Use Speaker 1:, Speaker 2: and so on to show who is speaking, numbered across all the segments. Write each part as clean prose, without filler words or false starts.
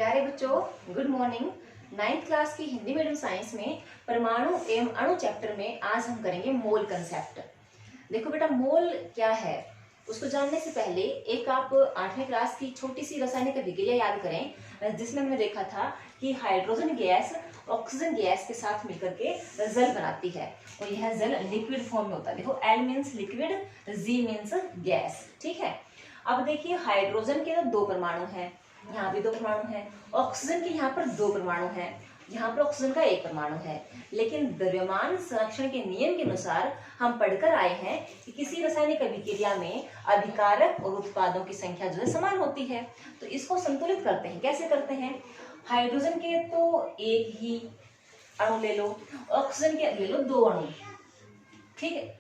Speaker 1: प्यारे बच्चों, good morning. 9th class की हिंदी मीडियम साइंस में परमाणु एवं अणु चैप्टर में आज हम करेंगे मोल कंसेप्ट। देखो बेटा, मोल क्या है उसको जानने से पहले एक आप 8वीं क्लास की छोटी सी रासायनिक अभिक्रिया याद करें, जिसमें हमने देखा था कि हाइड्रोजन गैस ऑक्सीजन गैस के साथ मिलकर के जल बनाती है और यह जल लिक्विड फॉर्म में होता है। देखो, L means liquid, G means gas. ठीक है, अब देखिए हाइड्रोजन के दो परमाणु हैं, यहाँ भी दो परमाणु हैं। ऑक्सीजन के यहाँ पर दो परमाणु हैं, यहाँ पर ऑक्सीजन का एक परमाणु है। लेकिन द्रव्यमान संरक्षण के नियम के अनुसार हम पढ़कर आए हैं कि किसी रासायनिक अभिक्रिया में अभिकारक और उत्पादों की संख्या जो है समान होती है। तो इसको संतुलित करते हैं। कैसे करते हैं? हाइड्रोजन के तो एक ही अणु ले लो, ऑक्सीजन के ले लो दो अणु। ठीक है,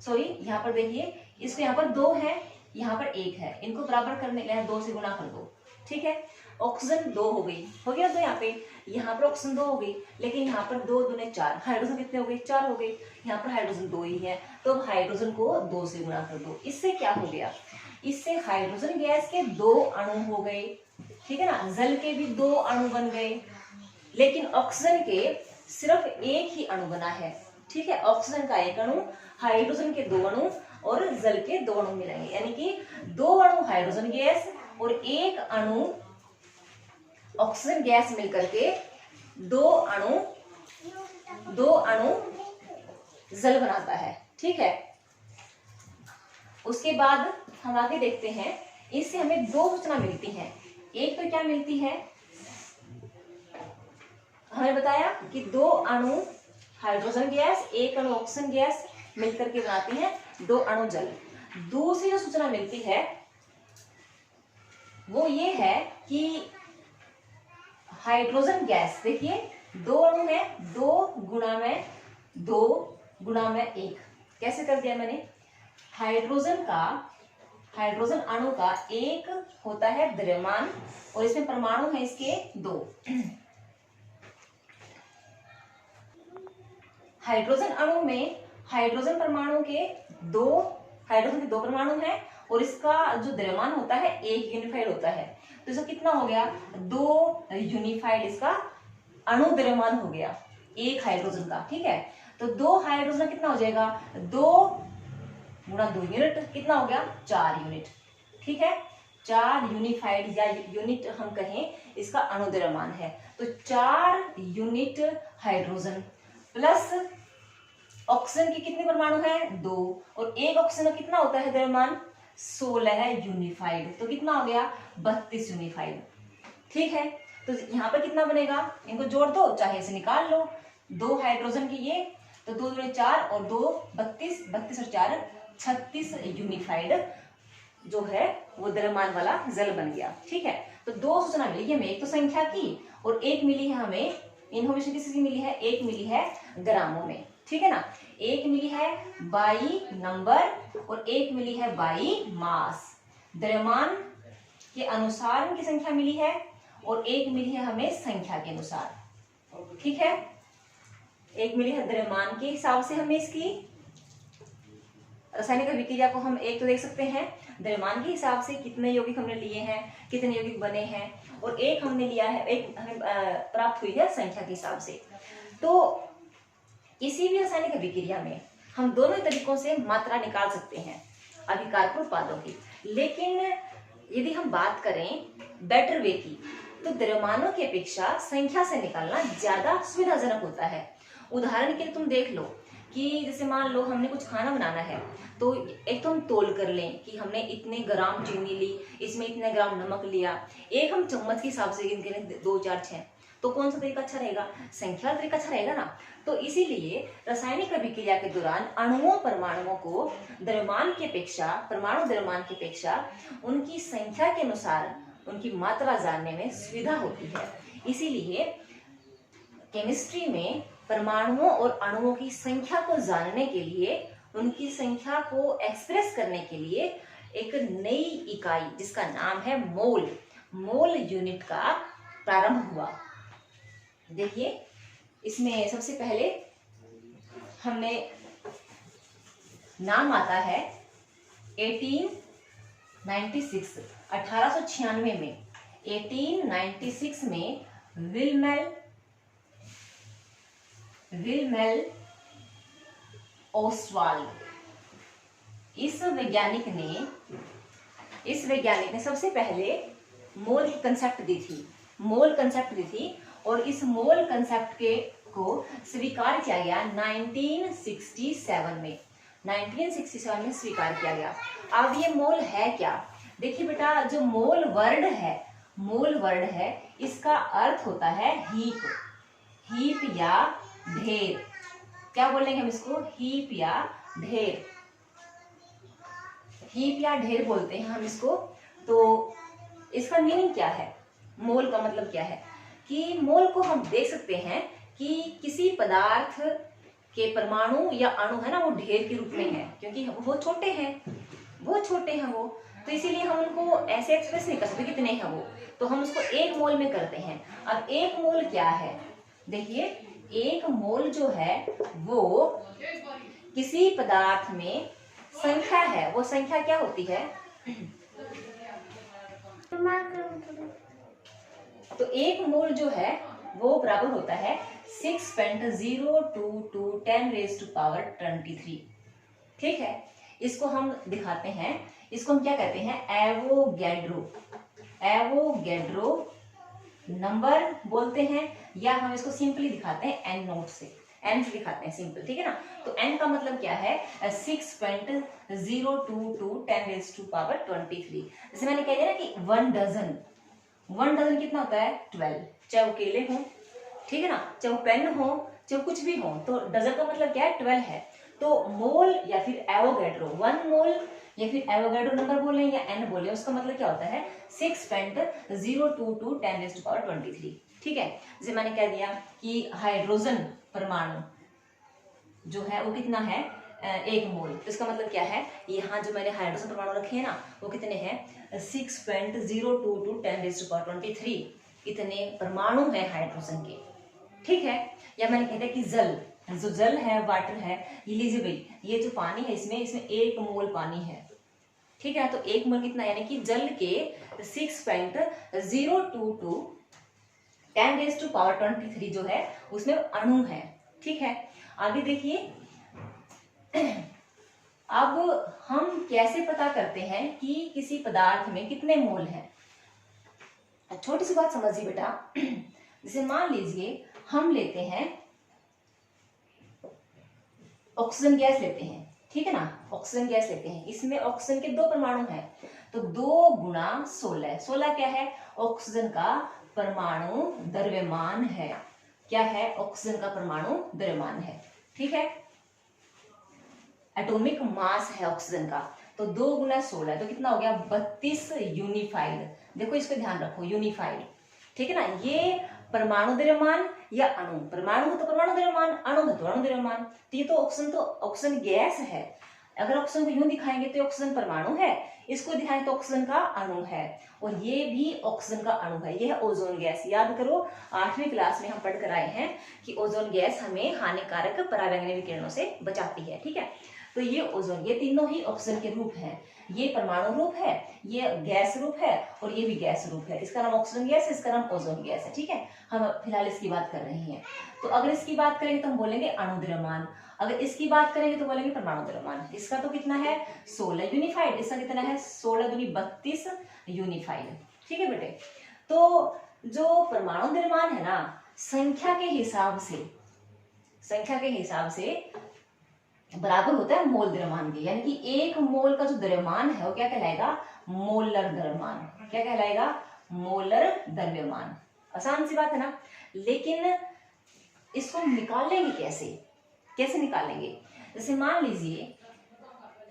Speaker 1: सॉरी, यहाँ पर देखिए, इसको यहाँ पर दो है, यहाँ पर एक है, इनको बराबर करने के लिए दो से गुणा कर दो। ठीक है, ऑक्सीजन दो हो गई, हो गया तो यहाँ पर ऑक्सीजन दो हो गई, लेकिन यहाँ पर दो दूने चार, हाइड्रोजन कितने हो गए? चार हो गए। यहाँ पर हाइड्रोजन दो ही है, तो अब हाइड्रोजन को दो से गुणा कर दो। इससे क्या हो गया? इससे हाइड्रोजन गैस के दो अणु हो गए। ठीक है ना, जल के भी दो अणु बन गए, लेकिन ऑक्सीजन के सिर्फ एक ही अणु बना है। ठीक है, ऑक्सीजन का एक अणु, हाइड्रोजन के दो अणु और जल के दो अणु मिलेंगे, यानी कि दो अणु हाइड्रोजन गैस और एक अणु ऑक्सीजन गैस मिलकर के दो अणु जल बनाता है। ठीक है, उसके बाद हम आगे देखते हैं, इससे हमें दो सूचना मिलती हैं। एक तो क्या मिलती है, हमें बताया कि दो अणु हाइड्रोजन गैस एक अणु ऑक्सीजन गैस मिलकर के बनाती हैं दो अणु जल। दूसरी जो सूचना मिलती है वो ये है कि हाइड्रोजन गैस, देखिए दो अणु है, दो गुणा में एक। कैसे कर दिया मैंने? हाइड्रोजन अणु का एक होता है द्रव्यमान और इसमें परमाणु है इसके दो। हाइड्रोजन अणु में हाइड्रोजन परमाणु के दो, हाइड्रोजन के दो परमाणु हैं और इसका जो द्रव्यमान होता है एक यूनिफाइड होता है। तो इसका कितना हो गया? दो यूनिफाइड इसका अणु द्रव्यमान हो गया एक हाइड्रोजन का। ठीक है, तो दो हाइड्रोजन कितना हो जाएगा? दो गुणा दो यूनिट, कितना हो गया? 4 यूनिट। ठीक है, 4 यूनिफाइड या यूनिट हम कहें इसका अणु द्रव्यमान है। तो 4 यूनिट हाइड्रोजन प्लस ऑक्सीजन के कितने परमाणु हैं? दो, और एक ऑक्सीजन का कितना होता है द्रव्यमान? 16 है यूनिफाइड, तो कितना हो गया? 32 यूनिफाइड। ठीक है, तो यहाँ पर कितना बनेगा? इनको जोड़ दो, चाहे इसे निकाल लो। दो हाइड्रोजन की ये, तो दो दूनी 4 और दो 32, 32 और 4 36 यूनिफाइड जो है वो द्रव्यमान वाला जल बन गया। ठीक है, तो दो सूचना मिली हमें, एक तो संख्या की और एक मिली है हमें इन्फॉर्मेशन किसी मिली है, एक मिली है ग्रामों में। ठीक है ना, एक मिली है बाई नंबर और एक मिली है बाई मास। द्रव्यमान के अनुसार उनकी संख्या मिली है और एक मिली है हमें संख्या के अनुसार। ठीक है, एक मिली है द्रव्यमान के हिसाब से, हमें इसकी रासायनिक अभिक्रिया को हम एक तो देख सकते हैं द्रव्यमान के हिसाब से कितने यौगिक हमने लिए हैं, कितने यौगिक बने हैं, और एक हमने लिया है, एक हमें प्राप्त हुई है संख्या के हिसाब से। तो किसी भी रासायनिक अभिक्रिया में हम दोनों तरीकों से मात्रा निकाल सकते हैं अभिकारक उत्पादों की। लेकिन यदि हम बात करें बेटर वे की, तो द्रव्यमानों की अपेक्षा संख्या से निकालना ज्यादा सुविधाजनक होता है। उदाहरण के लिए तुम देख लो कि जैसे मान लो हमने कुछ खाना बनाना है, तो एक तो हम तोल कर लें कि हमने इतने ग्राम चीनी ली, इसमें इतने ग्राम नमक लिया, एक हम चम्मच के हिसाब से गिन के लें 2, 4, 6, तो कौन सा तरीका अच्छा रहेगा? संख्या तरीका अच्छा रहेगा ना। तो इसीलिए रासायनिक अभिक्रिया के दौरान अणुओं परमाणुओं को द्रव्यमान की अपेक्षा, परमाणु द्रव्यमान की अपेक्षा उनकी संख्या के अनुसार उनकी मात्रा जानने में सुविधा होती है। इसीलिए केमिस्ट्री में परमाणुओं और अणुओं की संख्या को जानने के लिए, उनकी संख्या को एक्सप्रेस करने के लिए एक नई इकाई जिसका नाम है मोल यूनिट का प्रारंभ हुआ। देखिए, इसमें सबसे पहले हमने नाम आता है 1896 में 1896 में विल्मेल ओस्वाल्ड, इस वैज्ञानिक ने सबसे पहले मोल की कंसेप्ट दी थी, और इस मोल कंसेप्ट को स्वीकार किया गया 1967 में। 1967 में स्वीकार किया गया। अब ये मोल है क्या? देखिए बेटा, जो मोल वर्ड है इसका अर्थ होता है हीप या ढेर। क्या बोलेंगे हम इसको? हीप या ढेर बोलते हैं हम इसको। तो इसका मीनिंग क्या है? मोल का मतलब क्या है कि मोल को हम देख सकते हैं कि किसी पदार्थ के परमाणु या अणु है ना, वो ढेर के रूप में है, क्योंकि वो छोटे हैं वो, तो इसीलिए हम उनको ऐसे एक्सप्रेस नहीं कर सकते कितने हैं वो, तो हम उसको एक मोल में करते हैं। अब एक मोल क्या है? देखिए, एक मोल जो है वो किसी पदार्थ में संख्या है। वो संख्या क्या होती है? तो एक मोल जो है वो बराबर होता है 6.022 10⁻23। ठीक है, इसको हम दिखाते हैं। इसको हम क्या कहते हैं? एवोगैड्रो नंबर बोलते हैं, या हम इसको सिंपली दिखाते हैं एन नोट से, एन से दिखाते हैं सिंपल, ठीक है ना। तो एन का मतलब क्या है? 6.022 10⁻23। जैसे मैंने कह दिया ना कि 1 डजन कितना होता है? 12। चाहे वो केले हों, ठीक है ना, चाहे वो पेन हो, चाहे कुछ भी हो, तो डजन का मतलब क्या है? 12 है। तो मोल या फिर एवोगैड्रो, 1 मोल या फिर एवोगैड्रो नंबर बोले या एन बोले, उसका मतलब क्या होता है? 6.022 10⁻23। ठीक है। जैसे मैंने कह दिया कि हाइड्रोजन परमाणु जो है वो कितना है? 1 मोल। तो इसका मतलब क्या है? यहाँ जो मैंने हाइड्रोजन परमाणु रखे हैं ना, वो कितने हैं? 6.022 10⁻23 इतने परमाणु है हाइड्रोजन के। ठीक है। या मैंने कह दिया कि जो जल है, वाटर है, ये लीजिए भाई, ये जो पानी है इसमें 1 मोल पानी है। ठीक है, तो 1 मोल कितना? यानी कि जल के 6.022 10⁻23 जो है उसमें अणु है। ठीक है, आगे देखिए। अब हम कैसे पता करते हैं कि किसी पदार्थ में कितने मोल हैं? छोटी सी बात समझिए बेटा। जैसे मान लीजिए हम लेते हैं ऑक्सीजन गैस लेते हैं, ठीक है ना, ऑक्सीजन गैस लेते हैं। इसमें ऑक्सीजन के 2 परमाणु हैं, तो 2 × 16। 16 क्या है? ऑक्सीजन का परमाणु द्रव्यमान है। क्या है? ऑक्सीजन का परमाणु द्रव्यमान है। ठीक है, एटॉमिक मास है ऑक्सीजन का। तो 2 × 16 तो कितना हो गया? 32 यूनिफाइड। देखो, इसको ध्यान रखो, यूनिफाइड। ठीक है ना, ये परमाणु द्रव्यमान या अणु, परमाणु है तो परमाणु द्रव्यमान, अणु है तो अणु द्रव्यमान। तो ये तो ऑक्सीजन गैस है। अगर ऑक्सीजन को यूं दिखाएंगे तो ऑक्सीजन परमाणु है, इसको दिखाएंगे तो ऑक्सीजन का अणु है, और ये भी ऑक्सीजन का अणु है। यह है ओजोन गैस। याद करो, 8वीं क्लास में हम पढ़ कर आए हैं कि ओजोन गैस हमें हानिकारक पराबैंगनी विकिरणों से बचाती है। ठीक है, तो ये ओजोन, ये तीनों ही ऑक्सीजन के रूप हैं। ये परमाणु रूप है, ये गैस रूप है, और ये भी गैस रूप है। इसका नाम ऑक्सीजन गैस है, इसका नाम ओजोन गैस है। ठीक है, हम फिलहाल इसकी बात कर रहे हैं। तो अगर इसकी बात करेंगे तो हम बोलेंगे अणु द्रव्यमान, अगर इसकी बात करेंगे तो बोलेंगे परमाणु द्रव्यमान। इसका तो कितना है? 16 यूनिफाइड। इसका कितना है? 16 दूनी 32 यूनिफाइड। ठीक है बेटे, तो जो परमाणु द्रव्यमान है ना, संख्या के हिसाब से बराबर होता है मोल द्रव्यमान के। यानी कि 1 मोल का जो द्रव्यमान है वो क्या कहलाएगा? मोलर द्रव्यमान। क्या कहलाएगा? मोलर द्रव्यमान। आसान सी बात है ना। लेकिन इसको निकालेंगे कैसे निकालेंगे? जैसे मान लीजिए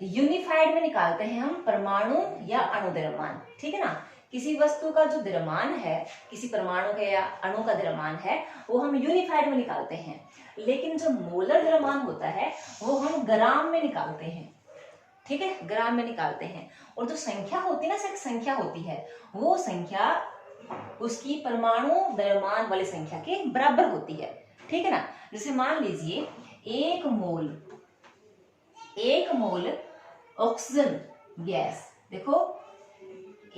Speaker 1: यूनिफाइड में निकालते हैं हम परमाणु या अणु द्रव्यमान। ठीक है ना, किसी वस्तु का जो द्रव्यमान है, किसी परमाणु का या अणु का द्रव्यमान है, वो हम यूनिफाइड में निकालते हैं। लेकिन जो मोलर द्रव्यमान होता है वो हम ग्राम में निकालते हैं। ठीक है, ग्राम में निकालते हैं। और जो संख्या होती है ना, सिर्फ संख्या होती है, वो संख्या उसकी परमाणु द्रव्यमान वाली संख्या के बराबर होती है। ठीक है ना। जैसे मान लीजिए 1 मोल ऑक्सीजन गैस, देखो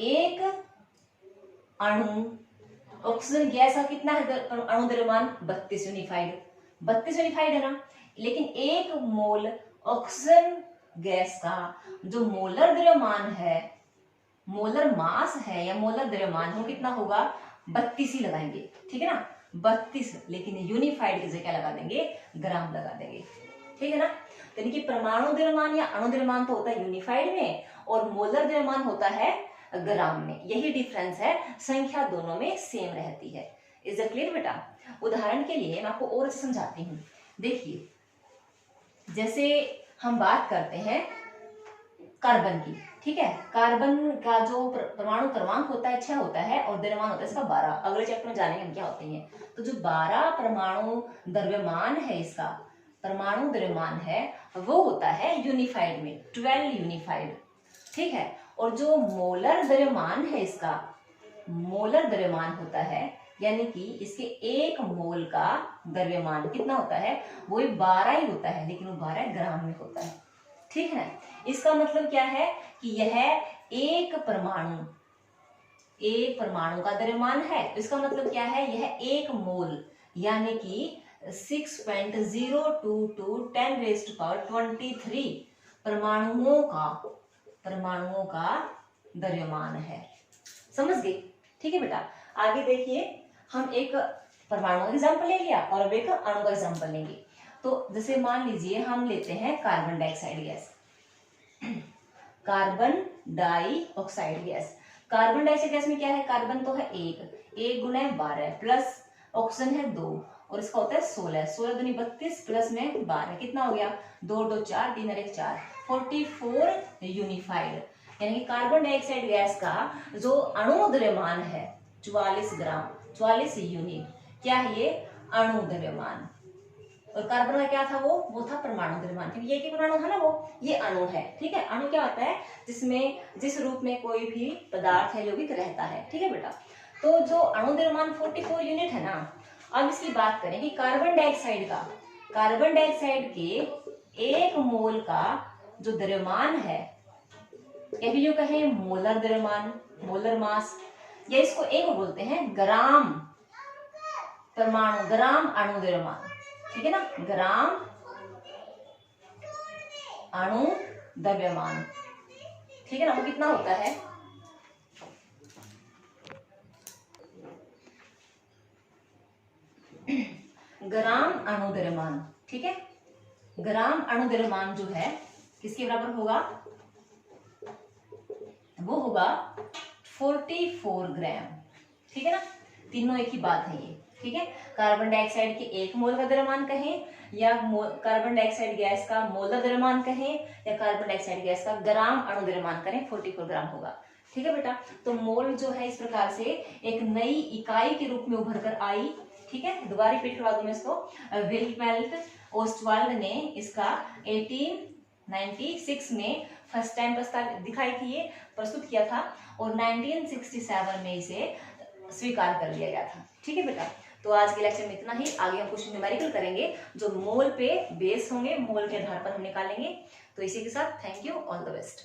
Speaker 1: 1 अणु, ऑक्सीजन गैस का कितना है अणु द्रव्यमान 32 यूनिफाइड, 32 यूनिफाइड है ना। लेकिन 1 मोल ऑक्सीजन गैस का जो मोलर द्रव्यमान है, मोलर मास है या मोलर द्रव्यमान वो कितना होगा, 32 ही लगाएंगे, ठीक है ना, 32। लेकिन यूनिफाइड की जगह क्या लगा देंगे, ग्राम लगा देंगे, ठीक है ना। यानी कि परमाणु द्रव्यमान या अणु द्रव्यमान तो होता है यूनिफाइड में और मोलर द्रव्यमान होता है ग्राम में। यही डिफरेंस है, संख्या दोनों में सेम रहती है। इज इट क्लियर बेटा। उदाहरण के लिए मैं आपको और समझाती हूँ। देखिए, जैसे हम बात करते हैं कार्बन की, ठीक है। कार्बन का जो परमाणु क्रमांक होता है 6 होता है और द्रव्यमान होता है इसका 12। अगले चैप्टर में जानेंगे हम क्या होते हैं। तो जो 12 परमाणु द्रव्यमान है, इसका परमाणु द्रव्यमान है वो होता है यूनिफाइड में 12 यूनिफाइड, ठीक है। और जो मोलर द्रव्यमान है, इसका मोलर द्रव्यमान होता है, यानी कि इसके 1 मोल का द्रव्यमान कितना होता है, वो 12 ही होता है, लेकिन वो 12 ग्राम में होता है, ठीक है। इसका मतलब क्या है कि यह एक परमाणु का द्रव्यमान है। इसका मतलब क्या है, यह 1 मोल यानी कि 6.022 10⁻23 परमाणुओं का द्रव्यमान है। समझ गए, ठीक है बेटा। आगे देखिए, हम एक परमाणु एग्जांपल ले लिया और अब एक अणु का एग्जांपल लेंगे। तो जैसे मान लीजिए हम लेते हैं carbon dioxide gas, carbon dioxide gas. Carbon dioxide gas में क्या है, कार्बन तो है 1 गुना 12 प्लस ऑक्सीजन है 2 और इसका होता है 16 दूनी 32 प्लस में 12 कितना हो गया, 2 2 4 3 और 1 4 44 यूनिफाइड। यानी कि कार्बन डाइऑक्साइड गैस का जो अणु द्रव्यमान है 44 ग्राम, 44 यूनिट, क्या है ये, अणु द्रव्यमान। और कार्बन का क्या था, वो था परमाणु द्रव्यमान, क्योंकि ये परमाणु है ना, वो ये अणु है, ठीक है। अणु क्या होता है, जिस रूप में कोई भी पदार्थ है यौगिक रहता है, ठीक है बेटा। तो जो अणु द्रव्यमान 44 यूनिट है ना। अब इसकी बात करें कि कार्बन डाइऑक्साइड के 1 मोल का जो द्रव्यमान है, या फिर जो कहें मोलर द्रव्यमान, मोलर मास, या इसको एक बोलते हैं ग्राम परमाणु, ग्राम अणु द्रव्यमान, ठीक है ना, ग्राम अणु द्रव्यमान, ठीक है ना। वो कितना होता है, ग्राम अणु द्रव्यमान, ठीक है। ग्राम अणु द्रव्यमान जो है किसके बराबर होगा, वो होगा 44 ग्राम, ठीक है ना। तीनों एक ही बात है ये, ठीक है। कार्बन डाइऑक्साइड के 1 मोल का द्रव्यमान कहें या कार्बन डाइऑक्साइड गैस का मोलर द्रव्यमान कहें या कार्बन डाइऑक्साइड गैस का ग्राम अणु द्रव्यमान करें, 44 ग्राम होगा, ठीक है बेटा। तो मोल जो है इस प्रकार से एक नई इकाई के रूप में उभर कर आई, ठीक है। दोबारा रिपीट करवा दूं मैं इसको। विल्हेल्म ओस्टवाल्ड ने इसका 1896 में फर्स्ट टाइम दिखाई थी, ये प्रस्तुत किया था और 1967 में इसे स्वीकार कर लिया गया था, ठीक है बेटा। तो आज के लेक्चर में इतना ही। आगे हम कुछ न्यूमेरिकल करेंगे जो मोल पे बेस होंगे, मोल के आधार पर हम निकालेंगे। तो इसी के साथ thank you, all the best.